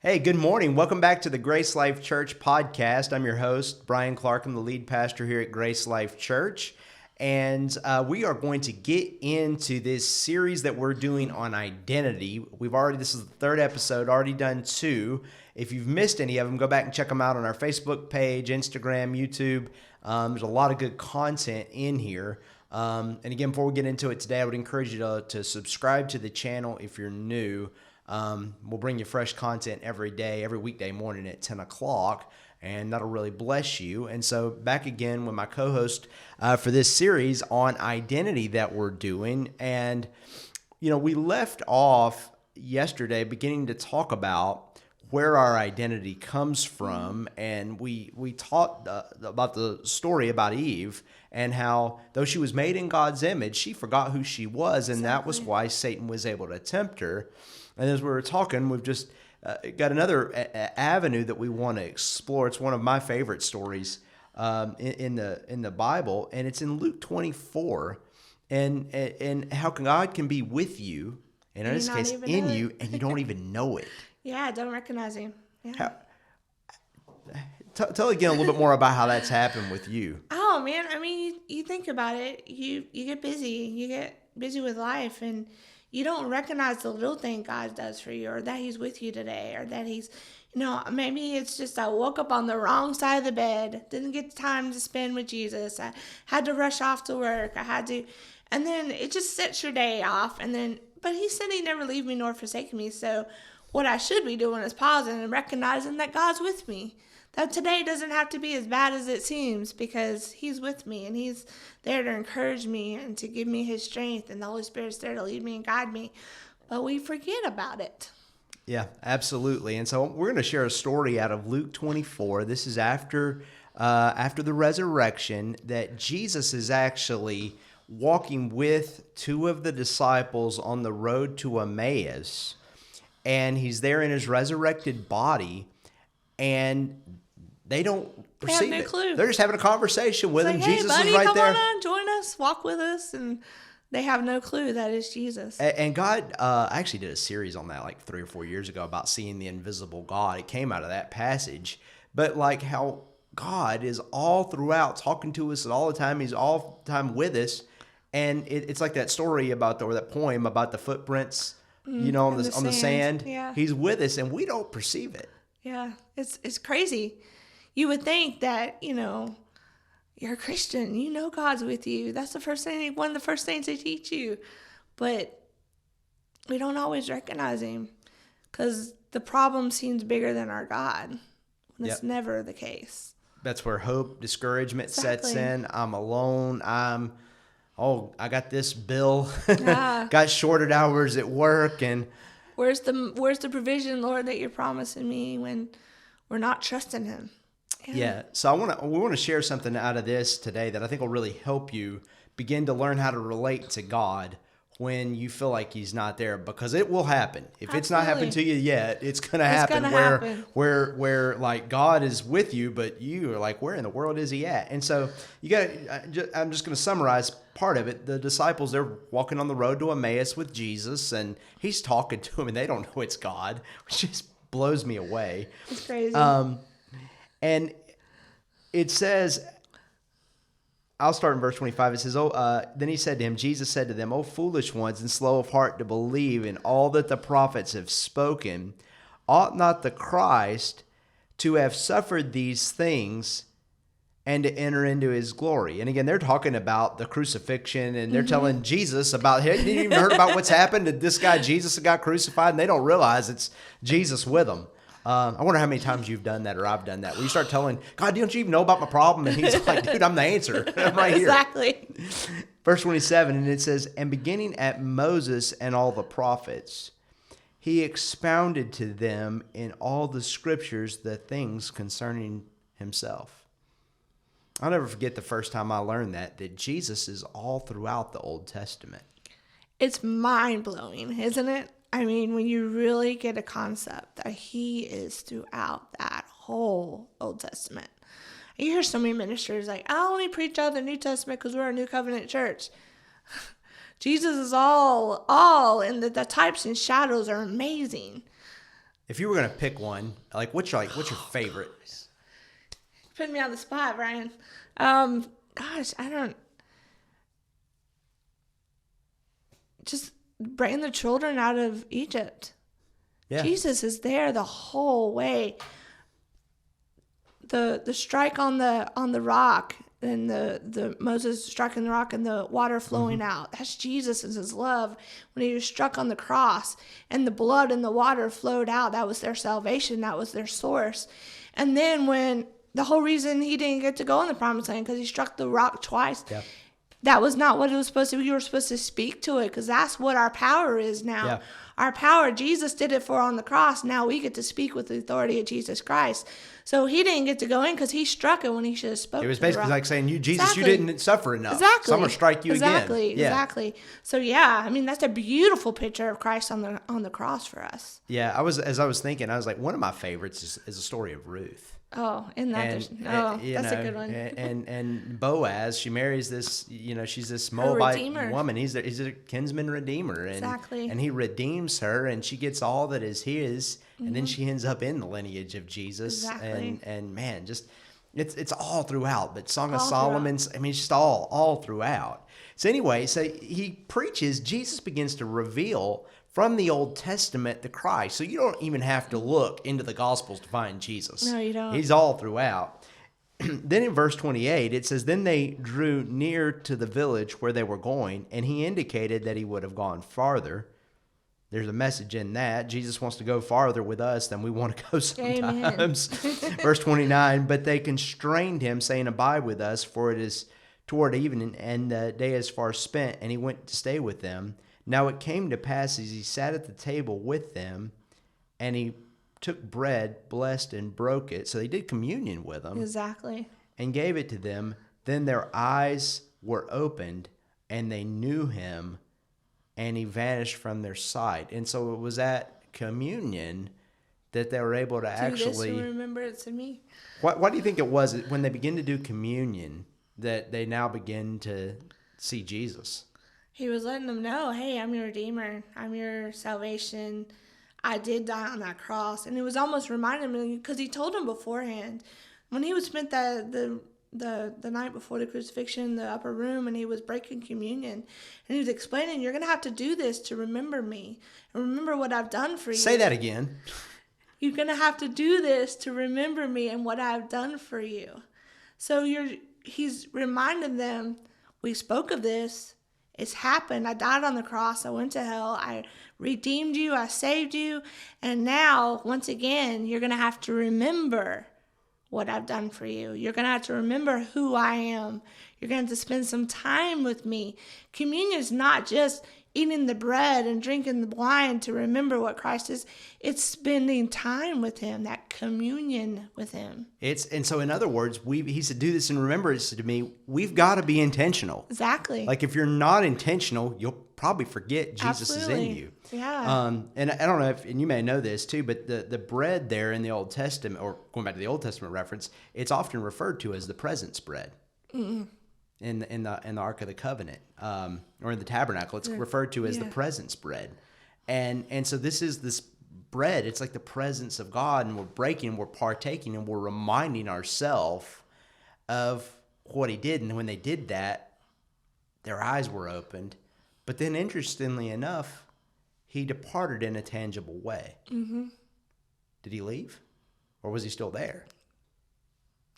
Hey, good morning. Welcome back to the Grace Life Church podcast. I'm your host, Brian Clark. I'm the lead pastor here at Grace Life Church. And we are going to get into this series that we're doing on identity. This is the third episode, already done two. If you've missed any of them, go back and check them out on our Facebook page, Instagram, YouTube. There's a lot of good content in here. And again, before we get into it today, I would encourage you to subscribe to the channel if you're new. We'll bring you fresh content every day, every weekday morning at 10 o'clock, and that'll really bless you. And so back again with my co-host for this series on identity that we're doing. And, we left off yesterday beginning to talk about where our identity comes from. And we taught about the story about Eve and how, though she was made in God's image, she forgot who she was. And that was why Satan was able to tempt her. And as we were talking, we've just got another avenue that we want to explore. It's one of my favorite stories in the Bible, and it's in Luke 24, and how God can be with you, and in this case, in you, and you don't even know it. Yeah, I don't recognize him. Yeah. Tell again a little bit more about how that's happened with you. Oh man, I mean, you think about it. You get busy with life, and you don't recognize the little thing God does for you, or that he's with you today, or that he's, maybe it's just I woke up on the wrong side of the bed, didn't get time to spend with Jesus. I had to rush off to work. And then it just sets your day off. But he said he never leave me nor forsake me. So what I should be doing is pausing and recognizing that God's with me. That today doesn't have to be as bad as it seems, because he's with me and he's there to encourage me and to give me his strength, and the Holy Spirit's there to lead me and guide me. But we forget about it. Yeah, absolutely. And so we're going to share a story out of Luke 24. This is after the resurrection, that Jesus is actually walking with two of the disciples on the road to Emmaus, and he's there in his resurrected body, and they don't perceive They have no clue. They're just having a conversation with him. Hey, Jesus buddy, is right come there. on in, join us, walk with us, and they have no clue that is Jesus. And God, I actually did a series on that like 3 or 4 years ago about seeing the invisible God. It came out of that passage. But like how God is all throughout talking to us all the time. He's all the time with us. And it's like that story about, or that poem about the footprints, on the sand. Yeah. He's with us and we don't perceive it. Yeah, it's crazy. You would think that, you're a Christian, God's with you. That's one of the first things they teach you. But we don't always recognize him, because the problem seems bigger than our God. And it's never the case. That's where hope, discouragement sets Exactly. in. I'm alone. I got this bill. Got shorted hours at work, and Where's the provision, Lord, that you're promising me when we're not trusting him? Yeah. So we want to share something out of this today that I think will really help you begin to learn how to relate to God when you feel like he's not there, because it will happen. If it's not happened to you yet, it's going to happen where like God is with you, but you are like, where in the world is he at? And so I'm just going to summarize part of it. The disciples, they're walking on the road to Emmaus with Jesus, and he's talking to them, and they don't know it's God, which just blows me away. It's crazy. And it says, I'll start in verse 25. It says, then he said to him, Jesus said to them, "O foolish ones, and slow of heart to believe in all that the prophets have spoken, ought not the Christ to have suffered these things and to enter into his glory?" And again, they're talking about the crucifixion, and they're telling Jesus about, hey, didn't you even heard about what's happened to this guy Jesus that got crucified? And they don't realize it's Jesus with them. I wonder how many times you've done that, or I've done that, where you start telling God, don't you even know about my problem? And he's like, dude, I'm the answer. I'm right here. Exactly. Verse 27, and it says, "And beginning at Moses and all the prophets, he expounded to them in all the scriptures the things concerning himself." I'll never forget the first time I learned that Jesus is all throughout the Old Testament. It's mind-blowing, isn't it? I mean, when you really get a concept that he is throughout that whole Old Testament. You hear so many ministers like, I only preach out of the New Testament because we're a New Covenant church. Jesus is all, and the types and shadows are amazing. If you were going to pick one, what's your favorite? Putting me on the spot, Brian. Gosh, I don't. Just bring the children out of Egypt. Yeah. Jesus is there the whole way. The strike on the rock, and the Moses striking the rock and the water flowing out. That's Jesus and his love when he was struck on the cross, and the blood and the water flowed out. That was their salvation. That was their source. And then when the whole reason he didn't get to go in the promised land because he struck the rock twice. Yep. That was not what it was supposed to be. You were supposed to speak to it because that's what our power is now. Yeah. Our power, Jesus did it for on the cross. Now we get to speak with the authority of Jesus Christ. So he didn't get to go in because he struck it when he should have spoken. It was basically like saying, "You, Jesus, you didn't suffer enough. Exactly. So I'm going to strike you again." Exactly. So yeah, I mean, that's a beautiful picture of Christ on the cross for us. Yeah, as I was thinking, I was like, one of my favorites is the story of Ruth. Oh, that's a good one. and Boaz, she marries this, she's this Moabite woman. He's a kinsman redeemer. And he redeems her, and she gets all that is his, and then she ends up in the lineage of Jesus. Exactly. And man, just it's all throughout. But Song of Solomon's, I mean, it's just all throughout. So anyway, so he preaches, Jesus begins to reveal from the Old Testament, the Christ. So you don't even have to look into the Gospels to find Jesus. No, you don't. He's all throughout. Then in verse 28, it says, "Then they drew near to the village where they were going, and he indicated that he would have gone farther." There's a message in that. Jesus wants to go farther with us than we want to go sometimes. Verse 29, "But they constrained him, saying, 'Abide with us, for it is toward evening, and the day is far spent.' And he went to stay with them. Now it came to pass as he sat at the table with them, and he took bread, blessed and broke it." So they did communion with them. Exactly. "And gave it to them. Then their eyes were opened, and they knew him, and he vanished from their sight." And so it was at communion that they were able to actually... Do this and remember it to me. Why do you think it was when they begin to do communion that they now begin to see Jesus? He was letting them know, hey, I'm your Redeemer. I'm your salvation. I did die on that cross. And it was almost reminding me, because he told them beforehand, when he would spend the night before the crucifixion in the upper room, and he was breaking communion, and he was explaining, you're going to have to do this to remember me and remember what I've done for you. Say that again. You're going to have to do this to remember me and what I've done for you. So he's reminding them, we spoke of this. It's happened. I died on the cross. I went to hell. I redeemed you. I saved you. And now, once again, you're going to have to remember what I've done for you. You're going to have to remember who I am. You're going to have to spend some time with me. Communion is not just eating the bread and drinking the wine to remember what Christ is. It's spending time with him, that communion with him. And so in other words, he said, do this in remembrance to me. We've got to be intentional. Exactly. Like if you're not intentional, you'll probably forget Jesus Absolutely. Is in you. Yeah. And I don't know if, and you may know this too, but the bread there in the Old Testament, or going back to the Old Testament reference, it's often referred to as the presence bread. Mm-hmm. In the Ark of the Covenant, or in the tabernacle, it's referred to as the presence bread, and so this is this bread. It's like the presence of God, and we're breaking, we're partaking, and we're reminding ourselves of what He did. And when they did that, their eyes were opened. But then, interestingly enough, He departed in a tangible way. Mm-hmm. Did He leave, or was He still there?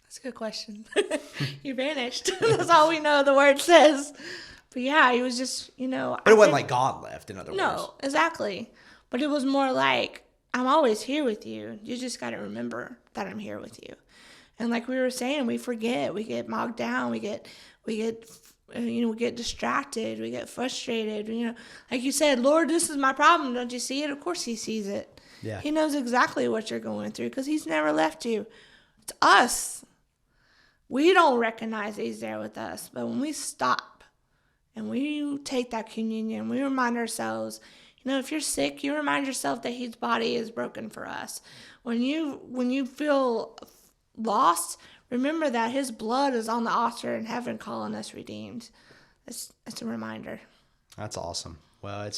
That's a good question. He vanished. That's all we know the word says. But yeah, he was just, But it wasn't like God left, in other words. No, exactly. But it was more like, I'm always here with you. You just got to remember that I'm here with you. And like we were saying, we forget. We get bogged down. We get distracted. We get frustrated. Like you said, Lord, this is my problem. Don't you see it? Of course he sees it. Yeah. He knows exactly what you're going through because he's never left you. It's us. We don't recognize he's there with us. But when we stop and we take that communion, we remind ourselves, if you're sick, you remind yourself that his body is broken for us. When you feel lost, remember that his blood is on the altar in heaven calling us redeemed. It's a reminder. That's awesome. Well,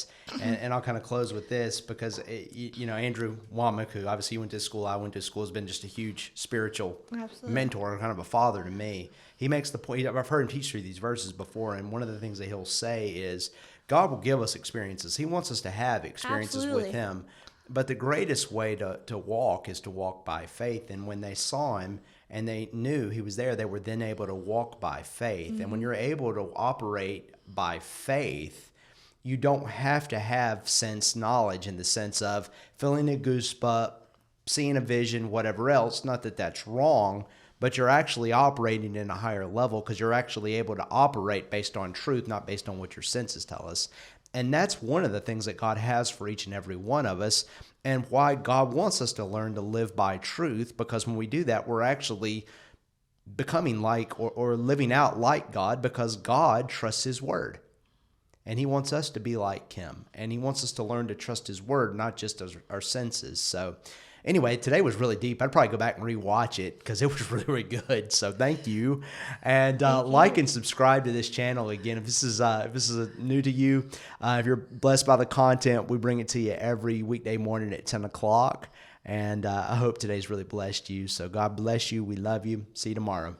and I'll kind of close with this because, Andrew Womack, who obviously went to school, I went to school, has been just a huge spiritual mentor, kind of a father to me. He makes the point, I've heard him teach through these verses before, and one of the things that he'll say is, God will give us experiences. He wants us to have experiences with him. But the greatest way to walk is to walk by faith. And when they saw him and they knew he was there, they were then able to walk by faith. Mm-hmm. And when you're able to operate by faith, you don't have to have sense knowledge in the sense of feeling a goosebump, seeing a vision, whatever else. Not that that's wrong, but you're actually operating in a higher level because you're actually able to operate based on truth, not based on what your senses tell us. And that's one of the things that God has for each and every one of us, and why God wants us to learn to live by truth, because when we do that, we're actually becoming like or living out like God, because God trusts his word. And he wants us to be like him. And he wants us to learn to trust his word, not just our senses. So anyway, today was really deep. I'd probably go back and rewatch it because it was really, really good. So thank you. And like and subscribe to this channel. Again, if this is new to you, if you're blessed by the content, we bring it to you every weekday morning at 10 o'clock. And I hope today's really blessed you. So God bless you. We love you. See you tomorrow.